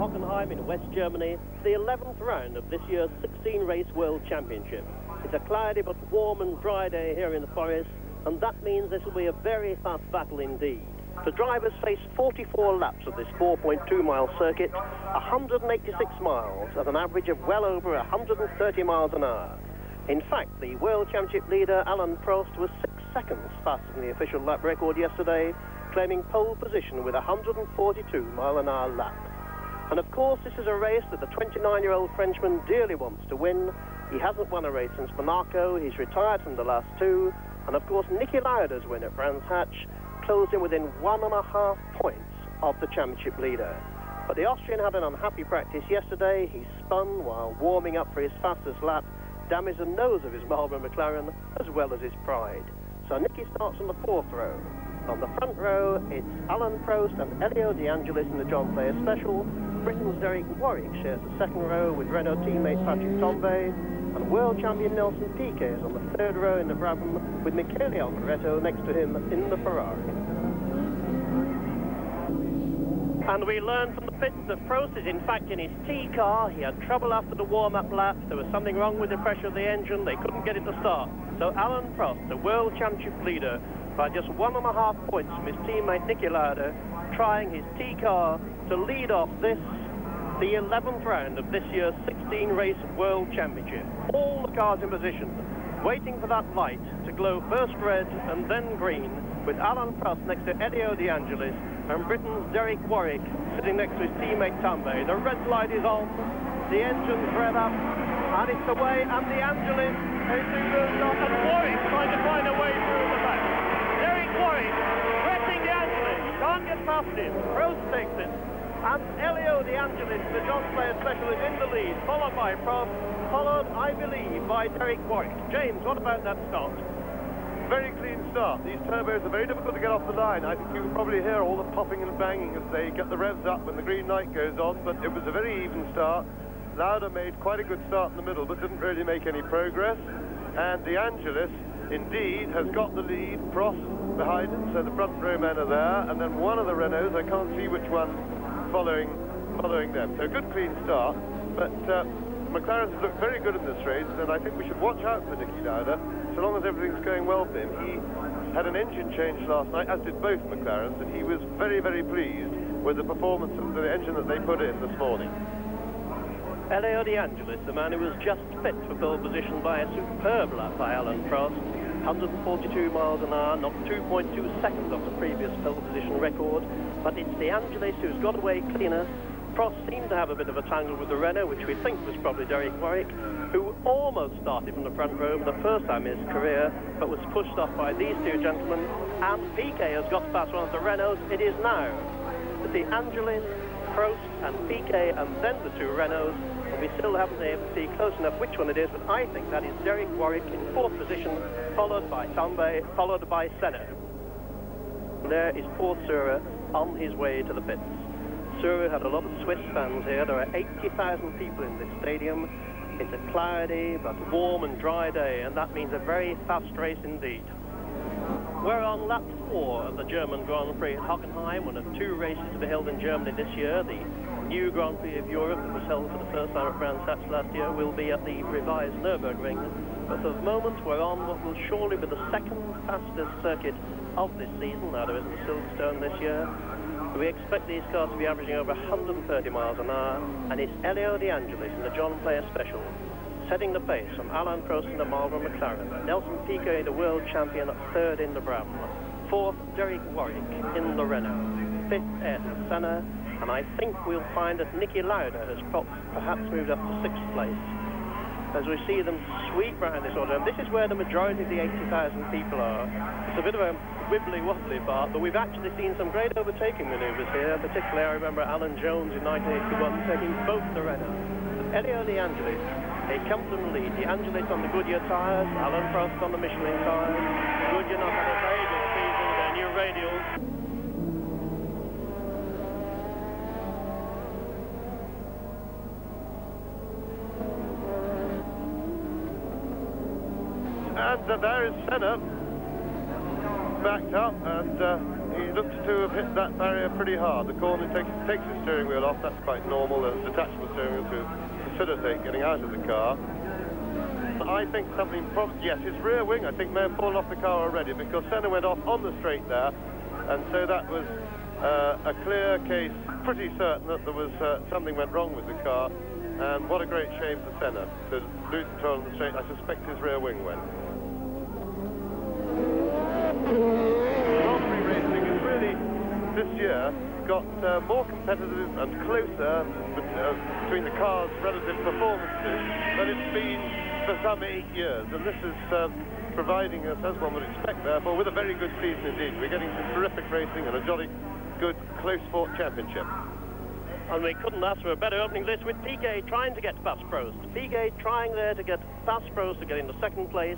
Hockenheim in West Germany, the 11th round of this year's 16-race World Championship. It's a cloudy but warm and dry day here in the forest, and that means this will be a very fast battle indeed. The drivers face 44 laps of this 4.2-mile circuit, 186 miles at an average of well over 130 miles an hour. In fact, the World Championship leader, Alan Prost, was 6 seconds faster than the official lap record yesterday, claiming pole position with a 142-mile-an-hour lap. And of course, this is a race that the 29-year-old Frenchman dearly wants to win. He hasn't won a race since Monaco, he's retired from the last two, and of course, Niki Lauda's win at Brands Hatch closed in within 1.5 points of the championship leader. But the Austrian had an unhappy practice yesterday. He spun while warming up for his fastest lap, damaged the nose of his Marlboro McLaren as well as his pride. So Niki starts on the 4th row. On the front row, it's Alan Prost and Elio De Angelis in the John Player Special. Britain's Derek Warwick shares the 2nd row with Renault teammate Patrick Tambay, and world champion Nelson Piquet is on the 3rd row in the Brabham with Michele Alboreto next to him in the Ferrari. And we learned from the pits that Prost is in fact in his T car. He had trouble after the warm-up lap. There was something wrong with the pressure of the engine. They couldn't get it to start. So Alan Prost, the world championship leader, by just 1.5 points from his teammate Niki Lauda, trying his T car to lead off this, the 11th round of this year's 16-race World Championship. All the cars in position, waiting for that light to glow first red and then green, with Alan Prost next to Elio De Angelis and Britain's Derek Warwick sitting next to his teammate Tambay. The red light is on, the engine's rev up, and it's away, and De Angelis is moved off, and Warwick trying to find a way through the back. Derek Warwick pressing De Angelis, can't get past him, Prost takes it, and Elio De Angelis, the John Player Special, is in the lead, followed by Prost, followed, I believe, by Derek Warwick. James, what about that start? Very clean start. These turbos are very difficult to get off the line. I think you can probably hear all the popping and banging as they get the revs up when the green light goes on, but it was a very even start. Lauda made quite a good start in the middle, but didn't really make any progress. And De Angelis, indeed, has got the lead. Prost behind him, so the front row men are there, and then one of the Renaults, I can't see which one, following them. So good clean start, but McLaren's looked very good in this race, and I think we should watch out for Niki Lauda, so long as everything's going well for him. He had an engine change last night, as did both McLarens, and he was very, very pleased with the performance of the engine that they put in this morning. Elio De Angelis, the man who was just fit for pole position by a superb lap by Alan Prost, 142 miles an hour, not 2.2 seconds off the previous pole position record, but it's De Angelis who's got away cleaner. Prost seemed to have a bit of a tangle with the Renault, which we think was probably Derek Warwick, who almost started from the front row for the first time in his career, but was pushed off by these two gentlemen, and Piquet has got past one of the Renaults. It is now De Angelis, Prost and Piquet, and then the two Renaults, and we still haven't been able to see close enough which one it is, but I think that is Derek Warwick in 4th position, followed by Tambay, followed by Senna. There is Paul Surer on his way to the pits. Surer had a lot of Swiss fans here. There are 80,000 people in this stadium. It's a cloudy but warm and dry day, and that means a very fast race indeed. We're on lap 4 of the German Grand Prix at Hockenheim, one of 2 races to be held in Germany this year. The new Grand Prix of Europe that was held for the first time at Brands Hatch last year will be at the revised Nürburgring. But for the moment, we're on what will surely be the 2nd fastest circuit of this season. Now, there isn't Silverstone this year. We expect these cars to be averaging over 130 miles an hour, and it's Elio De Angelis in the John Player Special, setting the pace from Alan Prost in the Marlboro McLaren, Nelson Piquet, the world champion, 3rd in the Brabham, 4th Derek Warwick in the Renault, 5th Ed Senna, and I think we'll find that Niki Lauda has perhaps moved up to 6th place as we see them sweep round this order. And this is where the majority of the 80,000 people are. It's a bit of a wibbly-wobbly part, but we've actually seen some great overtaking manoeuvres here. Particularly, I remember Alan Jones in 1981 taking both the Renaults. Elio De Angelis, he comes in the lead. De Angelis on the Goodyear tyres, Alan Prost on the Michelin tyres. Goodyear not had a very good season with their new radials. And there is Senna backed up, and he looks to have hit that barrier pretty hard. The corner takes his steering wheel off. That's quite normal. There's detachable steering wheel to facilitate getting out of the car. I think something, yes, his rear wing, I think, may have fallen off the car already, because Senna went off on the straight there, and so that was a clear case, pretty certain that there was something went wrong with the car. And what a great shame for Senna to lose control on the straight. I suspect his rear wing went. Grand Prix racing has really, this year, got more competitive and closer between the cars' relative performances than it's been for some 8 years. And this is providing us, as one would expect, therefore, with a very good season indeed. We're getting some terrific racing and a jolly good close-fought championship. And we couldn't ask for a better opening list, with Piquet trying to get past Prost. Piquet trying there to get past Prost to get into second place.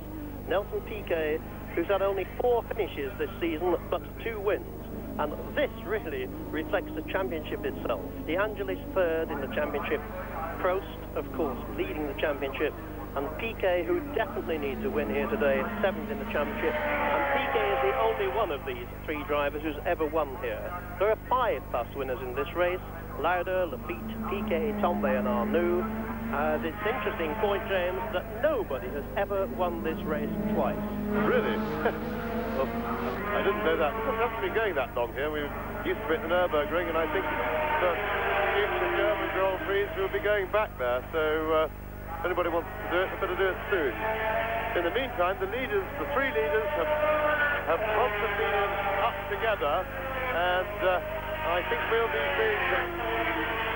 Nelson Piquet, who's had only 4 finishes this season, but 2 wins. And this really reflects the championship itself. De Angelis third in the championship. Prost, of course, leading the championship. And Piquet, who definitely needs a win here today, 7th in the championship. And Piquet is the only one of these 3 drivers who's ever won here. There are 5 past winners in this race. Lauda, Lafitte, Piquet, Tambay and Arnoux. It's an interesting point, James, that nobody has ever won this race twice. Really? Well, I didn't know that. It hasn't been going that long here. We used to be at the Nürburgring, and I think future German Grand Prix will be going back there. So if anybody wants to do it, they better do it soon. In the meantime, the 3 leaders have constantly been up together, and I think we'll be seeing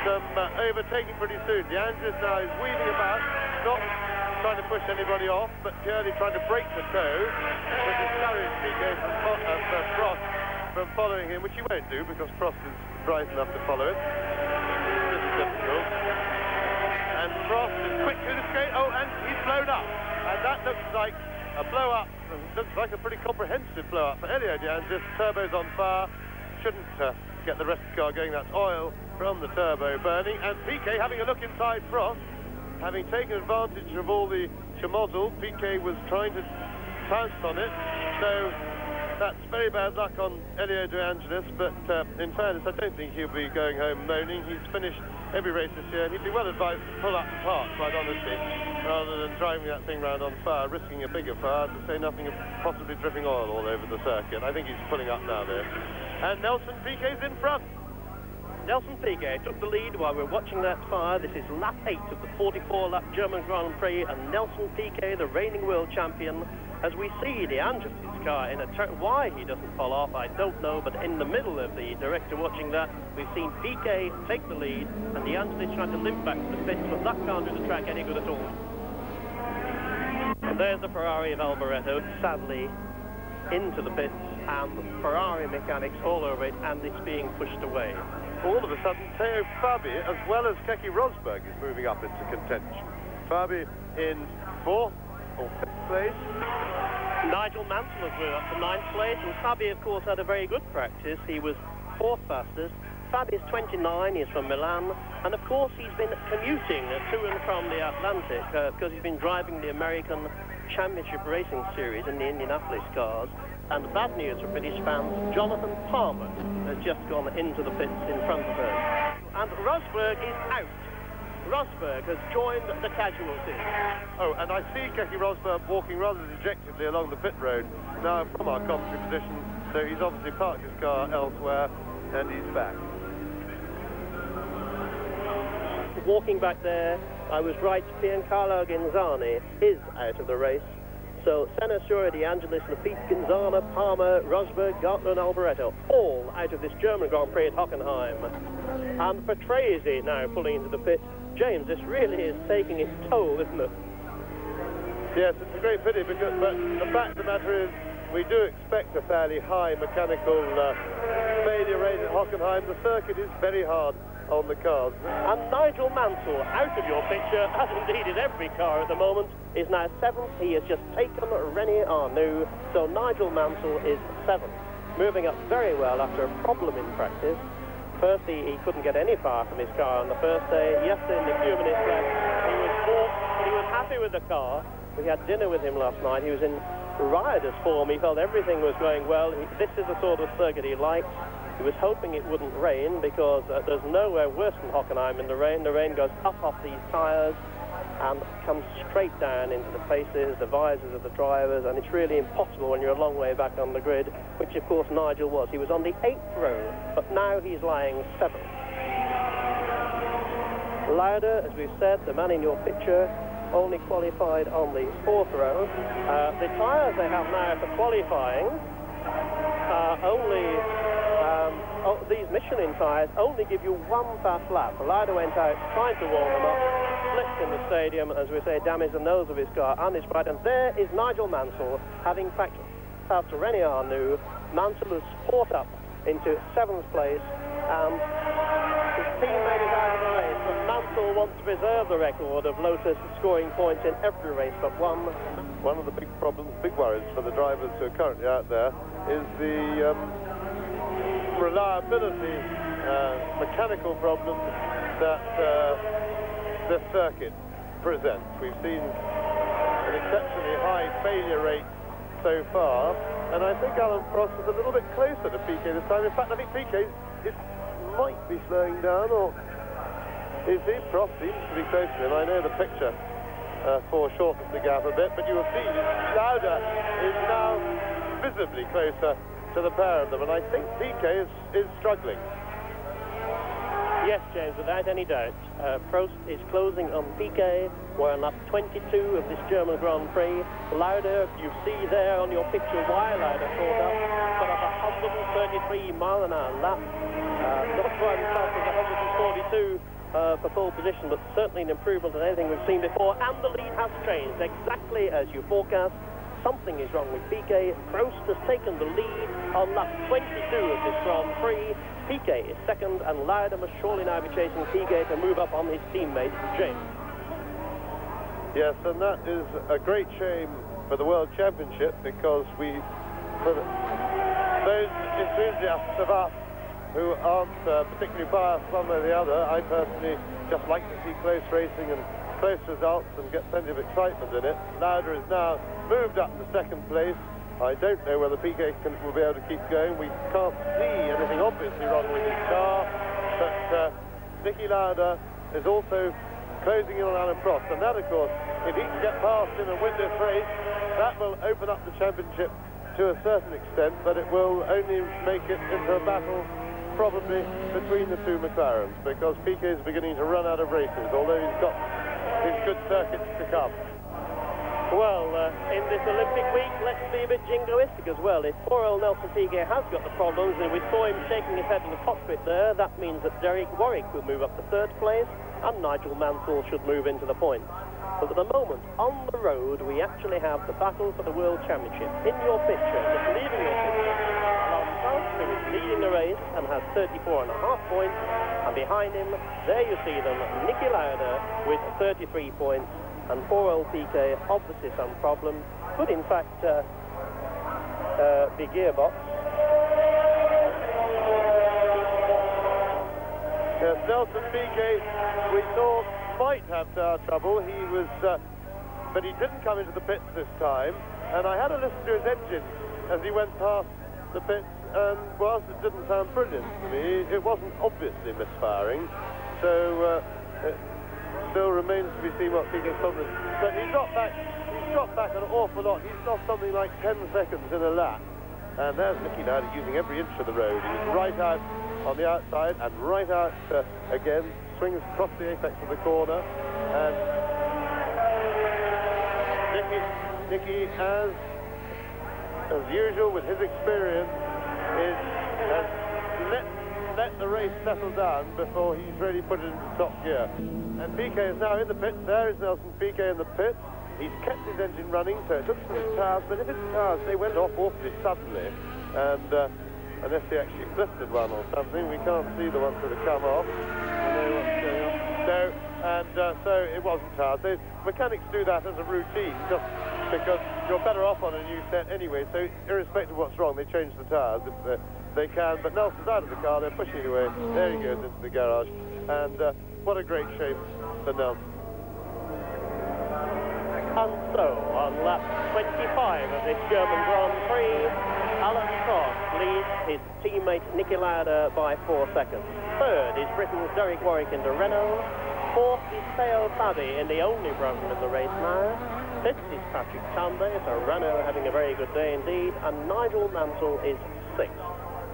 some overtaking pretty soon. De Angelis now is weaving about, not trying to push anybody off, but purely trying to break the toe, to discourage Piquet from Prost from following him, which he won't do because Prost is bright enough to follow it. This is difficult. And Prost is quick to the straight. Oh, and he's blown up. And that looks like a blow-up. Looks like a pretty comprehensive blow-up for Elio De Angelis. Turbo's on fire. Shouldn't get the rest of the car going. That's oil from the turbo burning. And Piquet having a look inside Prost, having taken advantage of all the schmozzle. Piquet was trying to pounce on it. So that's very bad luck on Elio De Angelis, but in fairness, I don't think he'll be going home moaning. He's finished every race this year, and he'd be well advised to pull up the park, quite honestly, rather than driving that thing round on fire, risking a bigger fire, to say nothing of possibly dripping oil all over the circuit. I think he's pulling up now there. And Nelson Piquet's in front. Nelson Piquet took the lead while we're watching that fire. This is lap 8 of the 44-lap German Grand Prix, and Nelson Piquet, the reigning world champion, as we see De Angelis' car in a turn. Why he doesn't fall off, I don't know, but in the middle of the director watching that, we've seen Piquet take the lead, and De Angelis trying to limp back to the pits, but that can't do the track any good at all. And there's the Ferrari of Alboreto, sadly, into the pits, and the Ferrari mechanics all over it, and it's being pushed away. All of a sudden, Theo Fabi, as well as Keke Rosberg, is moving up into contention. Fabi in 4th or 5th place. Nigel Mansell has moved up to 9th place, and Fabi, of course, had a very good practice. He was 4th fastest. Fabi is 29, he's from Milan, and of course he's been commuting to and from the Atlantic because he's been driving the American Championship Racing Series in the Indianapolis cars. And the bad news for British fans, Jonathan Palmer has just gone into the pits in front of her. And Rosberg is out. Rosberg has joined the casualties. Oh, and I see Keke Rosberg walking rather dejectedly along the pit road now from our commentary position, so he's obviously parked his car elsewhere, and he's back. Walking back there, I was right, Giancarlo Ginzani is out of the race. So Senna, Sura, De Angelis, Lafitte, Ginzana, Palmer, Rosberg, Gartner and Alboreto, all out of this German Grand Prix at Hockenheim. And Prix now pulling into the pit. James, this really is taking its toll, isn't it? Yes, it's a great pity, but the fact of the matter is we do expect a fairly high mechanical failure rate at Hockenheim. The circuit is very hard on the cars. And Nigel Mansell, out of your picture, as indeed is every car at the moment, is now 7th. He has just taken René Arnoux, so Nigel Mansell is 7th. Moving up very well after a problem in practice. Firstly, he couldn't get any power from his car on the first day. Yesterday, in the few minutes left, he was walked, but he was happy with the car. We had dinner with him last night. He was in rider's form. He felt everything was going well. This is the sort of circuit he likes. He was hoping it wouldn't rain because there's nowhere worse than Hockenheim in the rain. The rain goes up off these tyres and comes straight down into the faces, the visors of the drivers, and it's really impossible when you're a long way back on the grid, which of course Nigel was. He was on the 8th row, but now he's lying 7th. Lauda, as we've said, the man in your picture, only qualified on the 4th row. The tyres they have now for qualifying these Michelin tyres only give you 1 fast lap. Lauda went out trying to warm them up, slipped in the stadium, as we say, damaged the nose of his car and his right. And there is Nigel Mansell, having passed René Arnoux. Mansell has fought up into 7th place, and his teammate is out of the race. But Mansell wants to preserve the record of Lotus scoring points in every race but one. One of the big problems, big worries for the drivers who are currently out there is the reliability, mechanical problems that this circuit presents. We've seen an exceptionally high failure rate so far, and I think Alan Prost is a little bit closer to Piquet this time. In fact, I think Piquet might be slowing down, or is he? Prost seems to be close to him. I know the picture foreshortens the gap a bit, but you will see Lauda is now visibly closer to the pair of them, and I think Piquet is struggling. Yes, James, without any doubt. Prost is closing on Piquet. We're on lap 22 of this German Grand Prix. Lauda, you see there on your picture why Lauda caught up, got up 133 mile an hour lap. Not quite as fast as 142 for pole position, but certainly an improvement on anything we've seen before. And the lead has changed exactly as you forecast. Something is wrong with Piquet. Prost has taken the lead on lap 22 of this Grand Prix. Piquet is 2nd, and Lauda must surely now be chasing Piquet to move up on his teammate, James. Yes, and that is a great shame for the World Championship, because for those enthusiasts of us who aren't particularly biased one way or the other, I personally just like to see close racing and close results and get plenty of excitement in it. Lauda is now moved up to 2nd place. I don't know whether Piquet will be able to keep going. We can't see anything obviously wrong with his car, but Niki Lauda is also closing in on Alan Prost, and that, of course, if he can get past him and win this race, that will open up the championship to a certain extent, but it will only make it into a battle probably between the two McLarens, because Piquet is beginning to run out of races, although he's got his good circuits to come. Well, in this Olympic week, let's be a bit jingoistic as well. If poor old Nelson Piquet has got the problems, and we saw him shaking his head in the cockpit there, that means that Derek Warwick will move up to 3rd place, and Nigel Mansell should move into the points. But at the moment, on the road, we actually have the battle for the World Championship. In your picture, just leaving your picture, Alonso, who is leading the race and has 34.5 points, and behind him, there you see them, Niki Lauda with 33 points, and poor old Piquet, obviously some problem, could in fact be gearbox. Yes, Nelson Piquet, we thought might have trouble. He was, but he didn't come into the pits this time. And I had a listen to his engine as he went past the pits, and whilst it didn't sound brilliant to me, it wasn't obviously misfiring. So it still remains to be seen what Piquet's problem is. But he's dropped back an awful lot. He's lost something like 10 seconds in a lap. And there's Niki Lauda using every inch of the road. He's right out on the outside and right out again, swings across the apex of the corner. And Niki, as usual with his experience, has let the race settle down before he's really put it into top gear. And Piquet is now in the pits. There is Nelson Piquet in the pits. He's kept his engine running, so it looks for his tyres, but if his tyres, they went off awfully suddenly, and unless he actually blistered one or something, we can't see the ones that have come off. I know what's going on. So it wasn't tyres. Mechanics do that as a routine, just because you're better off on a new set anyway, so irrespective of what's wrong, they change the tyres if they can. But Nelson's out of the car, they're pushing it away. There he goes into the garage, and what a great shame for Nelson. And so, on lap 25 of this German Grand Prix, Alan Prost leads his teammate Niki Lauda by 4 seconds. Third is Britain's Derek Warwick in the Renault. Fourth is Theo Fabi in the only problem in the race now. Fifth is Patrick Tambay, so Renault having a very good day indeed. And Nigel Mansell is sixth.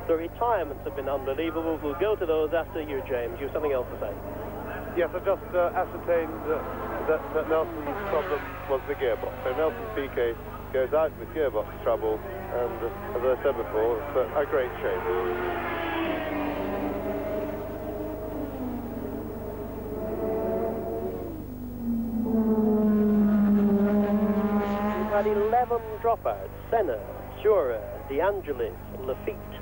The retirements have been unbelievable. We'll go to those after you, James. You have something else to say? Yes, I just ascertained that Nelson's problem was the gearbox. So Nelson's PK goes out with gearbox trouble, and as I said before, it's a great shame. We've had 11 dropouts. Senna, Schurer, De Angelis, Lafitte,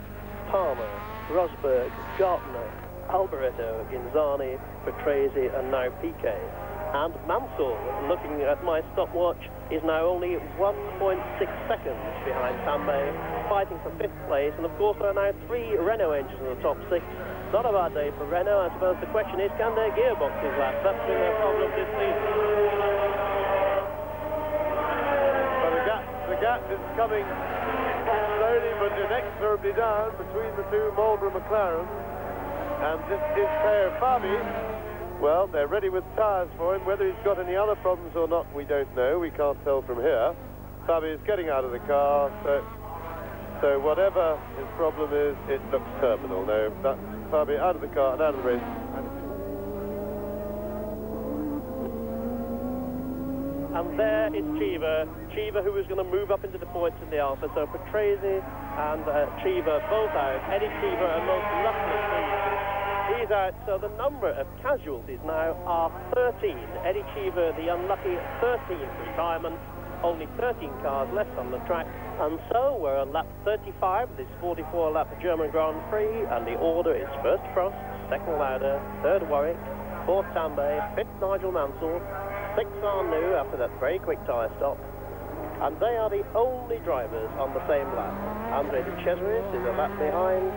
Palmer, Rosberg, Gartner, Alboreto, Ginzani, Patrese, and now Piquet. And Mansell, looking at my stopwatch, is now only 1.6 seconds behind Tambay, fighting for 5th place. And of course, there are now 3 Renault engines in the top 6. Not a bad day for Renault. I suppose the question is, can their gearboxes last? That's been their problem this season. Well, the gap is coming slowly but inexorably down between the two Marlboro McLarens. And this is Theo Fabi. Well, they're ready with tyres for him. Whether he's got any other problems or not, we don't know. We can't tell from here. Fabi is getting out of the car, so whatever his problem is, it looks terminal. No, that's Fabi out of the car and out of the race. And there is Cheever, who is going to move up into the points in the Alpha. So Patrese and Cheever both out. Eddie Cheever, a most luckless season. He's out, so the number of casualties now are 13. Eddie Cheever, the unlucky 13th retirement. Only 13 cars left on the track. And so we're on lap 35 of this 44-lap German Grand Prix. And the order is first Prost, second Lauda, third Warwick, fourth Tambay, fifth Nigel Mansell, sixth Arnoux after that very quick tyre stop. And they are the only drivers on the same lap. Andre de Cesaris is a lap behind.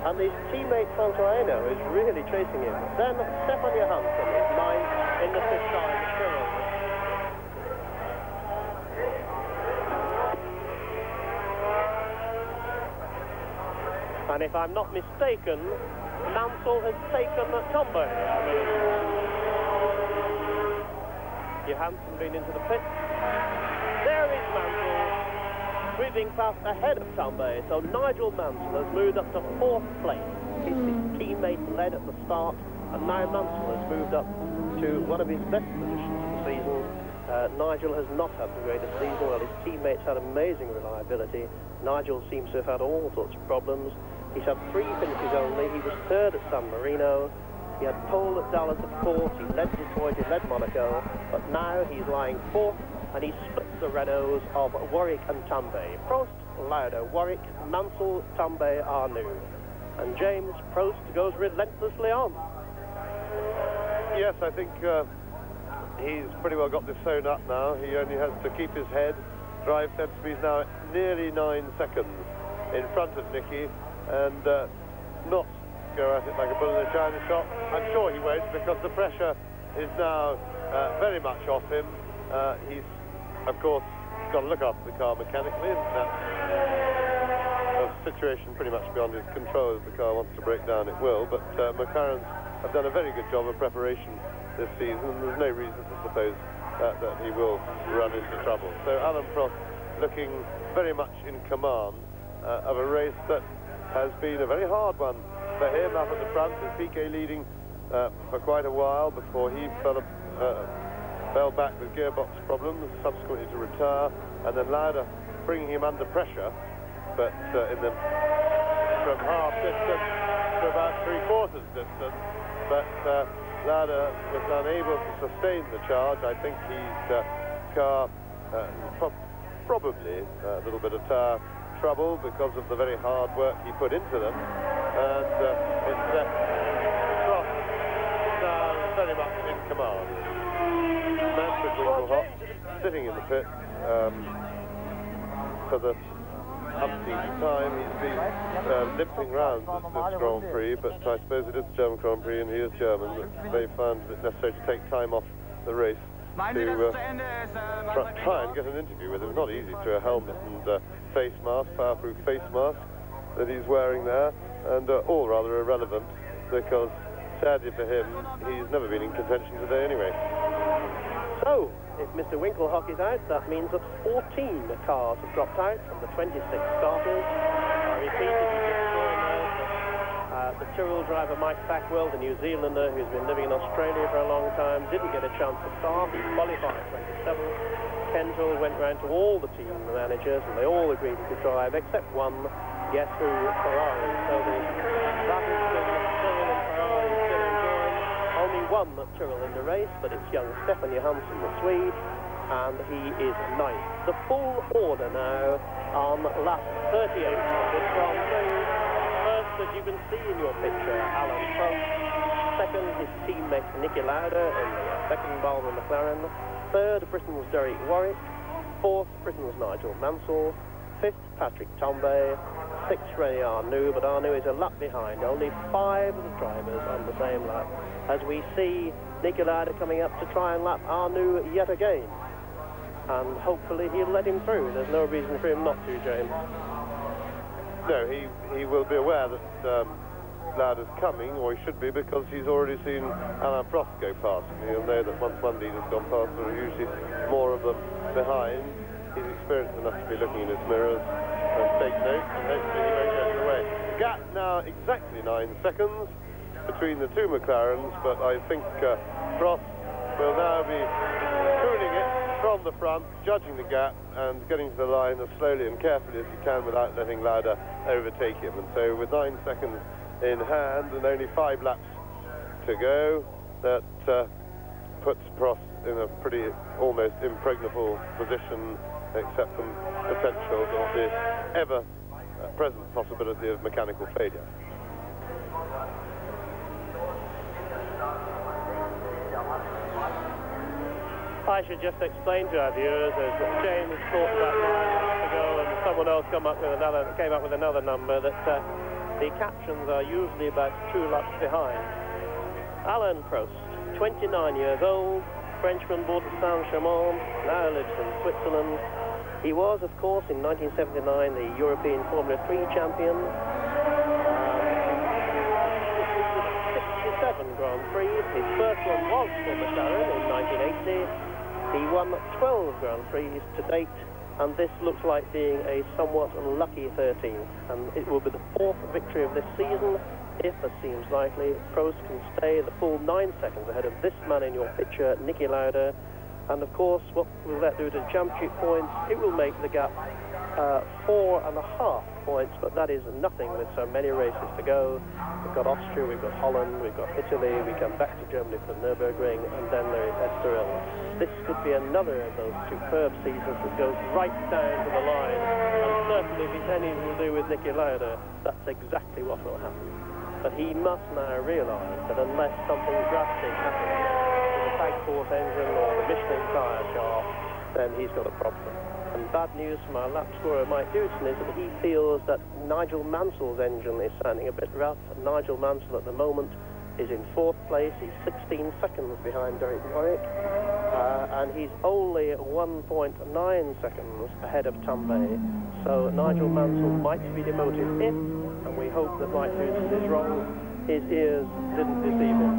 And his teammate Francois Hainaut is really chasing him. Then Stefan Johansson is ninth in the 5th car in the Tyrrell. And if I'm not mistaken, Mansell has taken Tambay. Johansson been into the pit. There is Mansell, moving past ahead of Tambay. So Nigel Mansell has moved up to 4th place. His teammate led at the start, and now Mansell has moved up to one of his best positions of the season. Nigel has not had the greatest season. Well, his teammates had amazing reliability. Nigel seems to have had all sorts of problems. He's had 3 finishes only. He was 3rd at San Marino. He had pole at Dallas at 4th. He led Detroit, he led Monaco. But now he's lying 4th. And he splits the Renaults of Warwick and Tambay. Prost, Lauda, Warwick, Mansell, Tambay, Arnoux. And James, Prost goes relentlessly on. Yes, I think he's pretty well got this sewn up now. He only has to keep his head, drive sensibly. He's now at nearly 9 seconds in front of Niki, and not go at it like a bull in a china shop. I'm sure he won't, because the pressure is now very much off him. He's, of course, got to look after the car mechanically, and that's a situation pretty much beyond his control. If the car wants to break down, it will. But McLaren's have done a very good job of preparation this season, and there's no reason to suppose that he will run into trouble. So Alan Prost looking very much in command of a race that has been a very hard one for him up at the front, with Piquet leading for quite a while before he fell back with gearbox problems, subsequently to retire, and then Lauda bringing him under pressure, but from half distance to about 3/4 distance. But Lauda was unable to sustain the charge. I think his car probably a little bit of tyre trouble because of the very hard work he put into them, and it's left Prost now very much in command. Manfred Winkelhock sitting in the pit for the umpteenth time. He's been limping round this Grand Prix, but I suppose it is the German Grand Prix and he is German, that they found it necessary to take time off the race try and get an interview with him. It's not easy through a helmet and face mask, fireproof face mask that he's wearing there, and all rather irrelevant because, sadly for him, he's never been in contention today anyway. So, if Mr. Winkelhock is out, that means that 14 cars have dropped out from the 26 starters. I repeat, if you just saw the Tyrrell driver Mike Backwell, the New Zealander who's been living in Australia for a long time, didn't get a chance to start. He qualified 27th. Kendall went round to all the team managers and they all agreed he could drive, except one, guess who? Ferrari. So that is Tyrrell and Ferrari still enjoying. Only one Tyrrell in the race, but it's young Stefan Johansson, the Swede, and he is ninth. The full order now on lap 38 of this Grand Prix. First, as you can see in your picture, Alan Prost. Second, his teammate Niki Lauda in the second Marlboro McLaren. Third, Britain's Derek Warwick. Fourth, Britain's Nigel Mansell. Fifth, Patrick Tambay. Sixth, Rene Arnoux, but Arnoux is a lap behind. Only 5 of the drivers on the same lap. As we see Niki Lauda coming up to try and lap Arnoux yet again. And hopefully he'll let him through. There's no reason for him not to, James. No, he will be aware that Lauda's coming, or he should be, because he's already seen Alain Prost go past. He'll know that once one leader's gone past, there are usually more of them behind. He's experienced enough to be looking in his mirrors and take notes, and hopefully he won't get in the way. Gap now exactly 9 seconds between the two McLarens, but I think Prost will now be tuning it from the front, judging the gap and getting to the line as slowly and carefully as he can without letting Lauda overtake him. And so with 9 seconds in hand and only 5 laps to go, that puts Prost in a pretty almost impregnable position, except for potential of the ever-present possibility of mechanical failure. I should just explain to our viewers, as James talked about 9 minutes ago, and someone else came up with another number, that the captions are usually about 2 laps behind. Alain Prost, 29 years old, Frenchman, born at Saint-Chamond, now lives in Switzerland. He was, of course, in 1979 the European Formula 3 champion. 67 Grand Prix. His first one was for McLaren in 1980. He won 12 Grand Prix to date, and this looks like being a somewhat unlucky 13th. And it will be the 4th victory of this season, if, as seems likely, Prost can stay the full 9 seconds ahead of this man in your picture, Niki Lauda. And of course, what will that do to the championship points? It will make the gap 4.5 points, but that is nothing with so many races to go. We've got Austria, we've got Holland, we've got Italy, we come back to Germany for the Nürburgring, and then there is Estoril. This could be another of those superb seasons that goes right down to the line, and certainly if it's anything to do with Niki Lauda, that's exactly what will happen. But he must now realise that unless something drastic happens with the Tag Force engine or the Michelin tyre shaft, then he's got a problem. And bad news from our lap scorer Mike Dewson is that he feels that Nigel Mansell's engine is sounding a bit rough. Nigel Mansell at the moment is in 4th place. He's 16 seconds behind Derek Warwick, and he's only 1.9 seconds ahead of Tambay. So Nigel Mansell might be demoted if, and we hope that Mike Dewson is wrong, his ears didn't deceive him.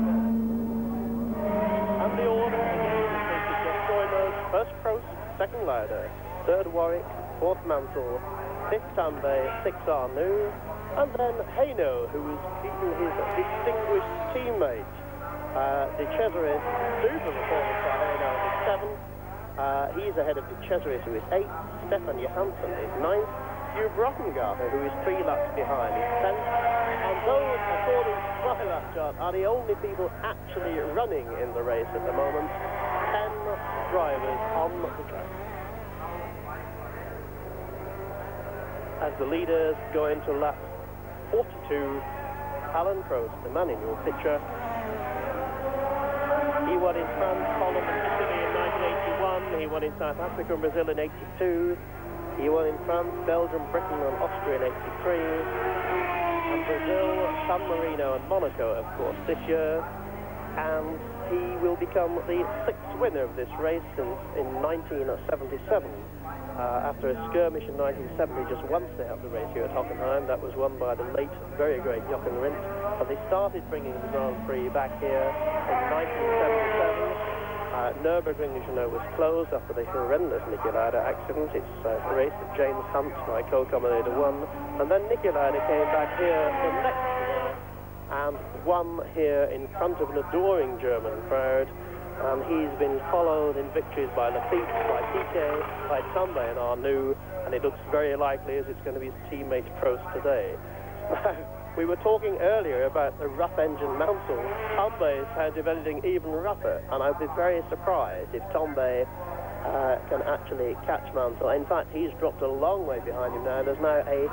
And the order again is just join us. First Prost, second Lauda, third Warwick, 4th Mansell, 5th Tambay, 6th Arnoux, and then Hainaut, who is keeping his distinguished teammate, De Cesaris, super performance by Hainaut, is 7th. He's ahead of De Cesaris, who is 8th. Stefan Johansson is 9th. Hugh Brockengarter, who is 3 laps behind, is 10th. And those, according to my lap chart, are the only people actually running in the race at the moment. 10 drivers on the track. As the leaders go into lap 42, Alain Prost, the man in your picture. He won in France, Holland and Italy in 1981. He won in South Africa and Brazil in 82. He won in France, Belgium, Britain and Austria in 83. And Brazil, San Marino and Monaco, of course, this year. And he will become the 6th winner of this race since in 1977. After a skirmish in 1970, just once they had the race here at Hockenheim. That was won by the late, very great Jochen Rindt. And they started bringing the Grand Prix back here in 1977. Nürburgring, as you know, was closed after the horrendous Niki Lauda accident. It's a race that James Hunt, my co-commentator, won. And then Niki Lauda came back here the next year and won here in front of an adoring German crowd. And he's been followed in victories by Lafitte, by Piquet, by Tombe and Arnoux, and it looks very likely as it's going to be his teammate Prost today. We were talking earlier about the rough engine Mansell. Tombe is now developing even rougher, and I'd be very surprised if Tombe can actually catch Mansell. In fact, he's dropped a long way behind him now. There's now a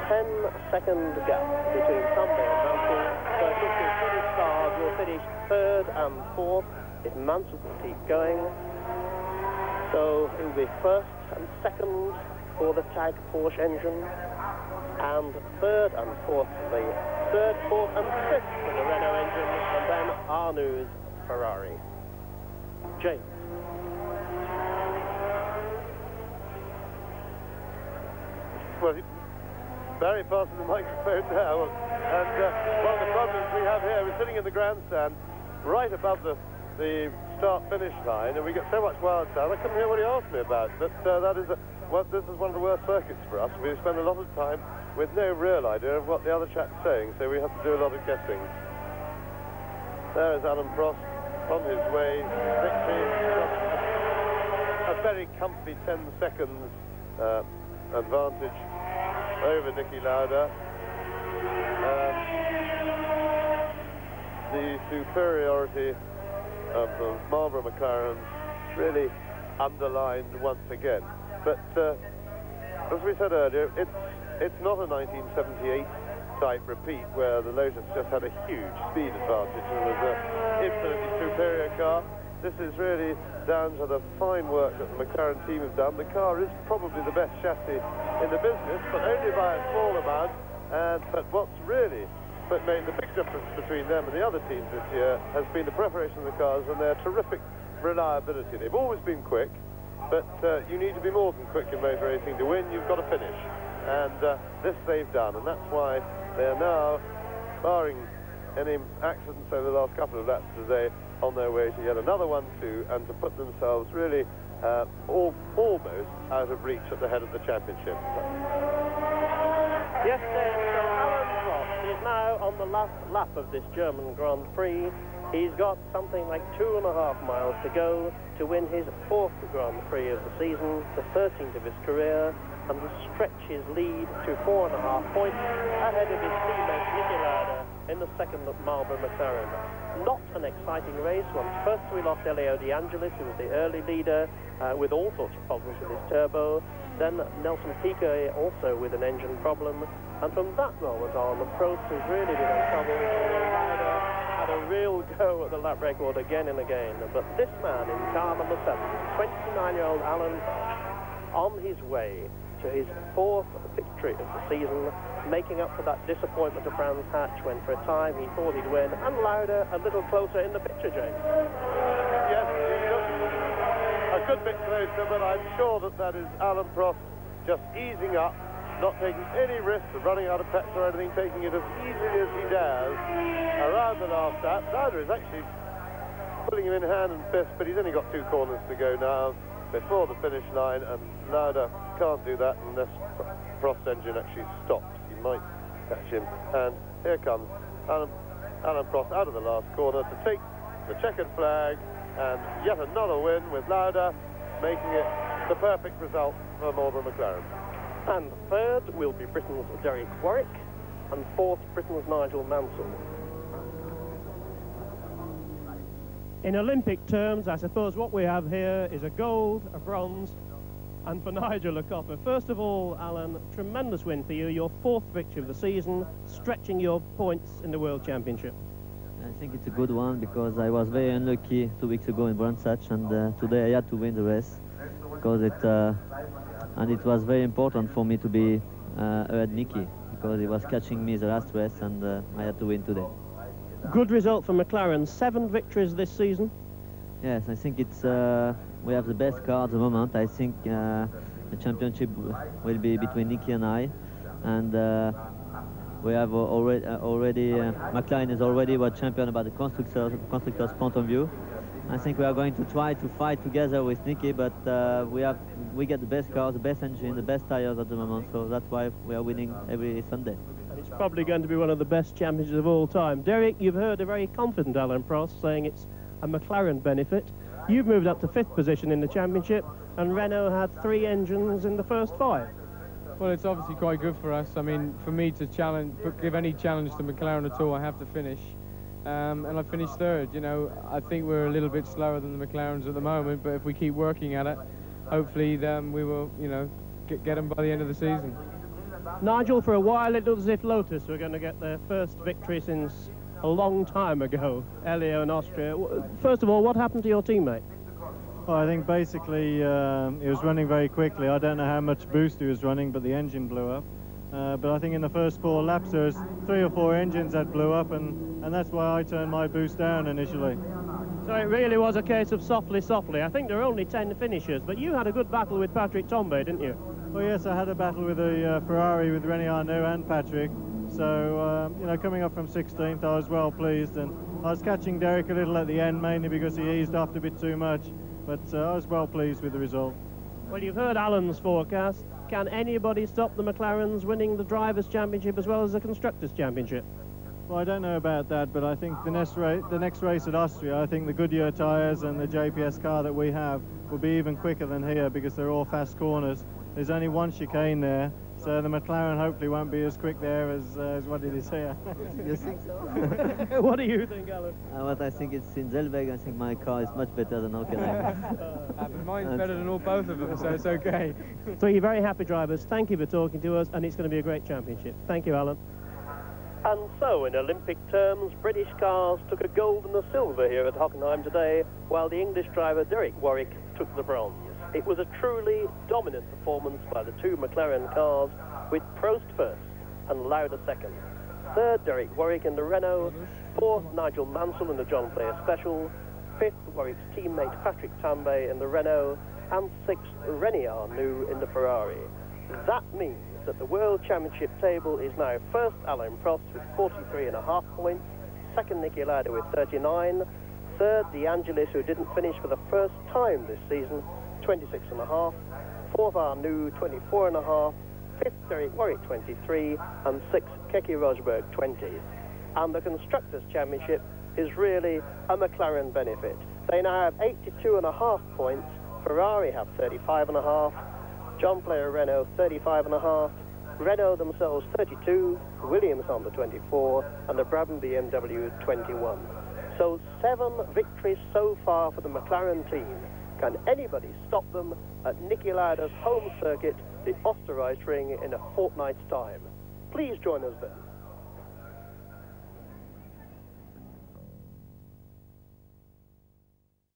10-second gap between Tombe and Mansell. So I think the British cars will finish 3rd and 4th if Mansell can keep going. So it will be 1st and 2nd for the TAG Porsche engine, and 3rd and 4th for the 3rd, 4th and 5th for the Renault engine, and then Arnoux's Ferrari. James. Well, very fast in the microphone now. And one of the problems we have here, we're sitting in the grandstand right above the start-finish line, and we get so much wild sound. I couldn't hear what he asked me about. But this is one of the worst circuits for us. We spend a lot of time with no real idea of what the other chap's saying, so we have to do a lot of guessing. There is Alan Prost on his way. Victory. A very comfy 10 seconds advantage over Niki Lauda. The superiority of the Marlboro McLaren really underlined once again. But as we said earlier, it's not a 1978 type repeat where the Lotus just had a huge speed advantage and was an infinitely superior car. This is really down to the fine work that the McLaren team have done. The car is probably the best chassis in the business, but only by a small amount. But what's really made the big difference between them and the other teams this year has been the preparation of the cars and their terrific reliability. They've always been quick, but you need to be more than quick in motor racing to win. You've got to finish, and this they've done, and that's why they are now, barring any accidents over the last couple of laps today, on their way to yet another 1-2 and to put themselves really almost out of reach at the head of the championship. Yes, so Alan Prost is now on the last lap of this German Grand Prix. He's got something like 2.5 miles to go to win his 4th Grand Prix of the season, the 13th of his career, and to stretch his lead to 4.5 points ahead of his teammate Niki Lauda in the 2nd Marlboro McLaren. Not an exciting race. First we lost Elio De Angelis, who was the early leader, with all sorts of problems with his turbo. Then Nelson Piquet also with an engine problem. And from that moment on, the Prost has really been in trouble. Lauda had a real go at the lap record again and again. But this man in car number 7, 29-year-old Alan Prost, on his way to his 4th victory of the season, making up for that disappointment of Brands Hatch when for a time he thought he'd win, and Lauda a little closer in the picture, James. Yes, a good bit closer, but I'm sure that is Alan Prost just easing up, not taking any risks of running out of petrol or anything, taking it as easily as he dares around the last lap. Lauda is actually pulling him in hand and fist, but he's only got 2 corners to go now before the finish line, and Lauda can't do that unless Prost's engine actually stops. He might catch him, and here comes Alan Prost out of the last corner to take the checkered flag, and yet another win with Lauda, making it the perfect result for Marlboro McLaren. And 3rd will be Britain's Derek Warwick, and 4th Britain's Nigel Mansell. In Olympic terms, I suppose what we have here is a gold, a bronze, and for Nigel a copper. First of all, Alan, tremendous win for you, your 4th victory of the season, stretching your points in the World Championship. I think it's a good one because I was very unlucky 2 weeks ago in Brands Hatch, and today I had to win the race because it was very important for me to be ahead Niki because he was catching me the last race, and I had to win today. Good result for McLaren, 7 victories this season. Yes, I think it's we have the best car at the moment. I think the championship will be between Nicky and I, and we have already McLaren is already world champion about the constructors point of view. I think we are going to try to fight together with Nicky, but we get the best car, the best engine, the best tires at the moment, so that's why we are winning every Sunday. It's probably going to be one of the best championships of all time. Derek, you've heard a very confident Alain Prost saying it's a McLaren benefit. You've moved up to 5th position in the championship, and Renault had 3 engines in the first 5. Well, it's obviously quite good for us. I mean, for me to give any challenge to McLaren at all, I have to finish. And I finished 3rd. You know, I think we're a little bit slower than the McLarens at the moment, but if we keep working at it, hopefully we will, you know, get them by the end of the season. Nigel, for a while it looked as if Lotus were going to get their first victory since a long time ago, Elio in Austria. First of all, what happened to your teammate? Well, I think basically he was running very quickly. I don't know how much boost he was running, but the engine blew up. But I think in the first 4 laps there's 3 or 4 engines that blew up, and that's why I turned my boost down initially. So it really was a case of softly. I think there are only 10 finishers, but you had a good battle with Patrick Tambay, didn't you? Well, yes, I had a battle with the Ferrari with René Arnoux and Patrick. So, you know, coming up from 16th, I was well pleased, and I was catching Derek a little at the end, mainly because he eased off a bit too much, but I was well pleased with the result. Well, you've heard Alan's forecast. Can anybody stop the McLarens winning the Drivers' Championship as well as the Constructors' Championship? Well, I don't know about that, but I think the next race at Austria, I think the Goodyear tyres and the JPS car that we have will be even quicker than here because they're all fast corners. There's only 1 chicane there, so the McLaren hopefully won't be as quick there as what it is here. You think so? What do you think, Alan? What I think it's in Zellweg, I think my car is much better than Hockenheim. Mine's better than both of them, so it's okay. 3 very happy drivers. Thank you for talking to us, and it's going to be a great championship. Thank you, Alan. And so, in Olympic terms, British cars took a gold and a silver here at Hockenheim today, while the English driver Derek Warwick took the bronze. It was a truly dominant performance by the 2 McLaren cars, with Prost first and Lauda second. 3rd, Derek Warwick in the Renault. 4th, Nigel Mansell in the John Player Special. 5th, Warwick's teammate Patrick Tambay in the Renault. And 6th, René Arnoux in the Ferrari. That means that the World Championship table is now 1st, Alain Prost with 43.5 points. 2nd, Niki Lauda with 39. 3rd, De Angelis, who didn't finish for the first time this season, 26.5. 4th, Arnoux, 24.5. 5th, Derek Warwick, 23. And 6th, Keke Rosberg, 20. And the Constructors' Championship is really a McLaren benefit. They now have 82.5 points. Ferrari have 35.5. John Player Renault 35.5. Renault themselves 32. Williams on the 24. And the Brabham BMW 21. So 7 victories so far for the McLaren team. Can anybody stop them at Niki Lauda's home circuit, the Österreich Ring, in a fortnight's time? Please join us then.